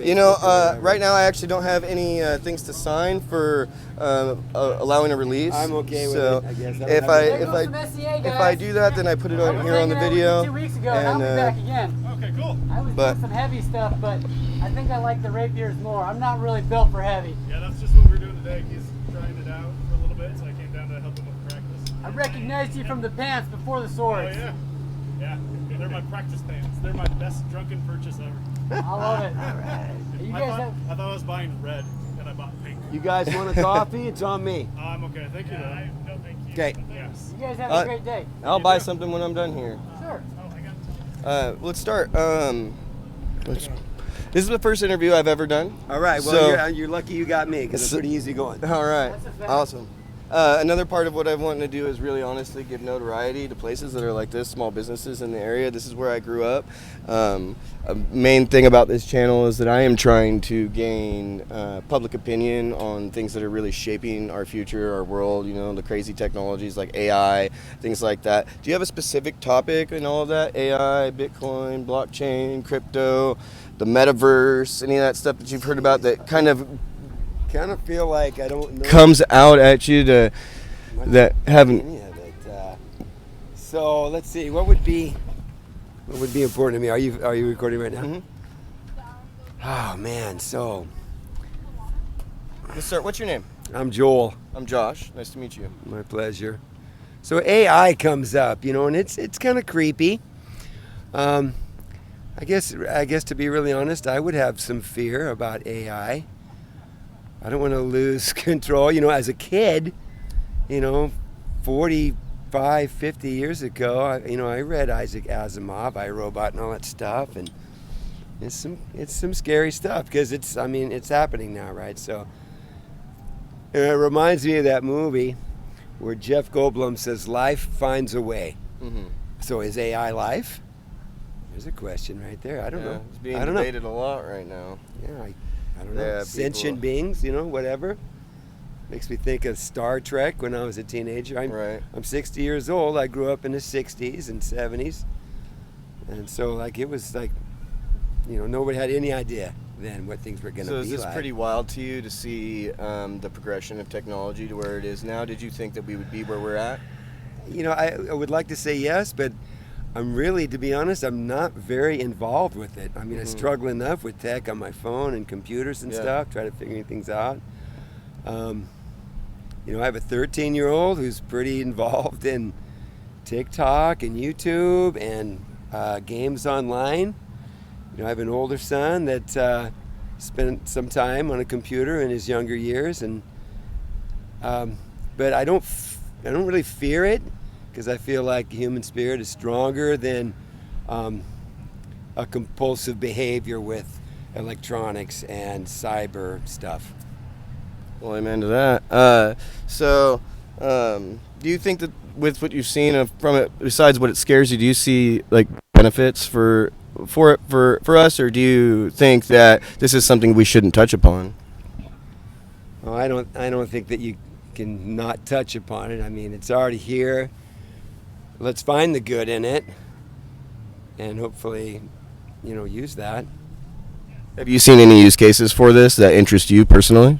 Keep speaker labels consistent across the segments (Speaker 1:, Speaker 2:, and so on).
Speaker 1: You know, right now I actually don't have any things to sign for allowing a release.
Speaker 2: I'm okay with
Speaker 1: so
Speaker 2: it, I guess.
Speaker 1: If I do that, then I put it on here on the video.
Speaker 3: 2 weeks ago, and I'll be back again.
Speaker 4: Okay, cool.
Speaker 3: I was doing some heavy stuff, but I think I like the rapiers more. I'm not really built for heavy.
Speaker 4: Yeah, that's just what we're doing today. He's trying it out for a little bit, so I came down to help him with practice.
Speaker 3: I recognized you from the pants before the swords.
Speaker 4: Oh, yeah. Yeah, they're my practice pants. They're my best drunken purchase ever.
Speaker 3: I love it. All right.
Speaker 4: I thought I was buying red, and I bought pink.
Speaker 2: You guys want a coffee? It's on me.
Speaker 4: I'm okay. Thank you.
Speaker 1: No,
Speaker 4: thank you.
Speaker 2: Okay.
Speaker 4: Yes.
Speaker 3: You guys have a great day.
Speaker 1: I'll buy something when I'm done here.
Speaker 3: Sure.
Speaker 1: Let's start. This is the first interview I've ever done.
Speaker 2: All right. Well, so, you're lucky you got me because it's pretty easy going.
Speaker 1: All right. Awesome. Another part of what I've wanted to do is really honestly give notoriety to places that are like this, small businesses in the area. This is where I grew up. A main thing about this channel is that I am trying to gain public opinion on things that are really shaping our future, our world, you know, the crazy technologies like AI, things like that. Do you have a specific topic in all of that? AI, Bitcoin, blockchain, crypto, the metaverse, any of that stuff that you've heard about that kind of
Speaker 2: feel like I don't know.
Speaker 1: Comes out at you that haven't.
Speaker 2: Any of it. So let's see. What would be important to me? Are you recording right now?
Speaker 1: Mm-hmm.
Speaker 2: Oh man. So
Speaker 1: Let's start. What's your name?
Speaker 2: I'm Joel.
Speaker 1: I'm Josh. Nice to meet you.
Speaker 2: My pleasure. So AI comes up, you know, and it's kind of creepy. I guess to be really honest, I would have some fear about AI. I don't want to lose control. You know, as a kid, you know, 45, 50 years ago, I read Isaac Asimov, iRobot, and all that stuff, and it's some scary stuff because it's happening now, right? So it reminds me of that movie where Jeff Goldblum says, "Life finds a way."
Speaker 1: Mm-hmm.
Speaker 2: So is AI life? There's a question right there. I don't know.
Speaker 1: It's being debated a lot right now.
Speaker 2: Yeah, I don't know. Sentient beings, you know, whatever. Makes me think of Star Trek when I was a teenager. I'm 60 years old. I grew up in the 60s and 70s. And so, it was like, you know, nobody had any idea then what things were going to be like. So is this
Speaker 1: pretty wild to you to see the progression of technology to where it is now? Did you think that we would be where we're at?
Speaker 2: You know, I would like to say yes, but I'm really, to be honest, I'm not very involved with it. I mean, I struggle enough with tech on my phone and computers and stuff, try to figure things out. You know, I have a 13-year-old who's pretty involved in TikTok and YouTube and games online. You know, I have an older son that spent some time on a computer in his younger years, and but I don't really fear it, because I feel like the human spirit is stronger than a compulsive behavior with electronics and cyber stuff.
Speaker 1: Well, amen to that. Do you think that with what you've seen from it, besides what it scares you, do you see like benefits for us, or do you think that this is something we shouldn't touch upon?
Speaker 2: Well, I don't think that you can not touch upon it. I mean, it's already here. Let's find the good in it, and hopefully, you know, use that.
Speaker 1: Have you seen any use cases for this that interest you personally?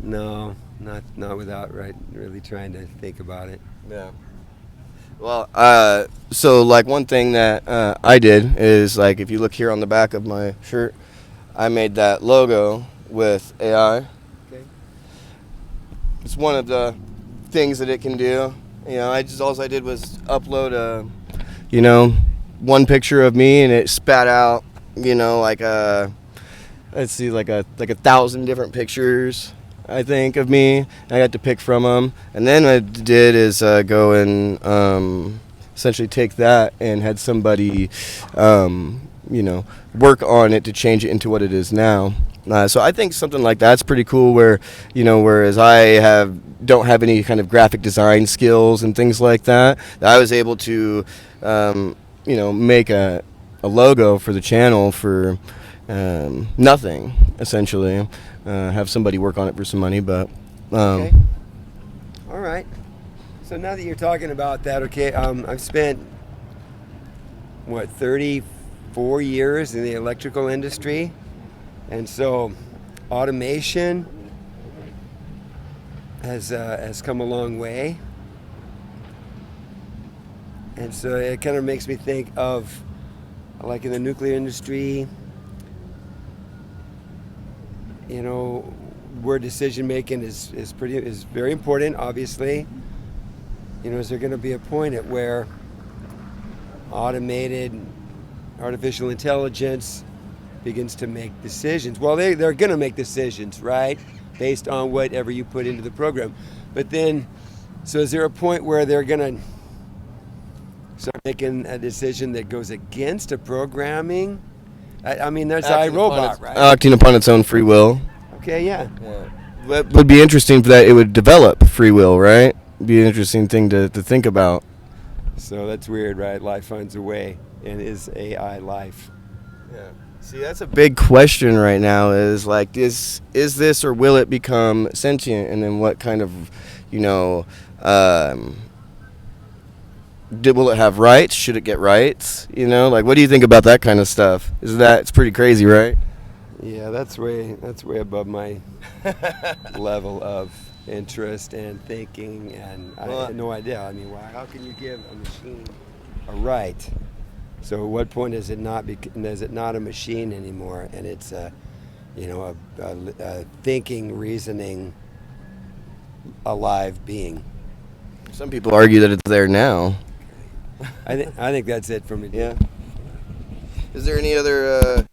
Speaker 2: No, not without really trying to think about it.
Speaker 1: Yeah. Well, so like one thing that I did is, like, if you look here on the back of my shirt, I made that logo with AI.
Speaker 2: Okay.
Speaker 1: It's one of the things that it can do. You know, all I did was upload one picture of me, and it spat out, you know, like a 1,000 different pictures, I think, of me. I got to pick from them, and then what I did is go and essentially take that and had somebody, work on it to change it into what it is now. So I think something like that's pretty cool. Whereas I don't have any kind of graphic design skills and things like that, I was able to, make a logo for the channel for nothing, essentially. Have somebody work on it for some money, but
Speaker 2: okay. All right. So now that you're talking about that, okay, I've spent 30, 4 years in the electrical industry, and so automation has come a long way. And so it kind of makes me think of, like in the nuclear industry, you know, where decision making is very important, obviously. You know, is there going to be a point at where automated artificial intelligence begins to make decisions? Well, they're going to make decisions, right, based on whatever you put into the program. But then, so is there a point where they're going to start making a decision that goes against a programming? I mean, there's iRobot, right?
Speaker 1: Acting upon its own free will.
Speaker 2: Okay, yeah.
Speaker 1: That would be interesting for that. It would develop free will, right? Be an interesting thing to think about.
Speaker 2: So that's weird, right? Life finds a way. And is AI life?
Speaker 1: Yeah. See, that's a big question right now. Is like, is this, or will it become sentient? And then what kind of, you know, will it have rights? Should it get rights? You know, like, what do you think about that kind of stuff? It's pretty crazy, right?
Speaker 2: Yeah, that's way above my level of interest and thinking, and I had no idea. I mean, how can you give a machine a right? So at what point is it not a machine anymore, and it's a thinking, reasoning, alive being?
Speaker 1: Some people argue that it's there now.
Speaker 2: I think that's it for me.
Speaker 1: Yeah. Is there any other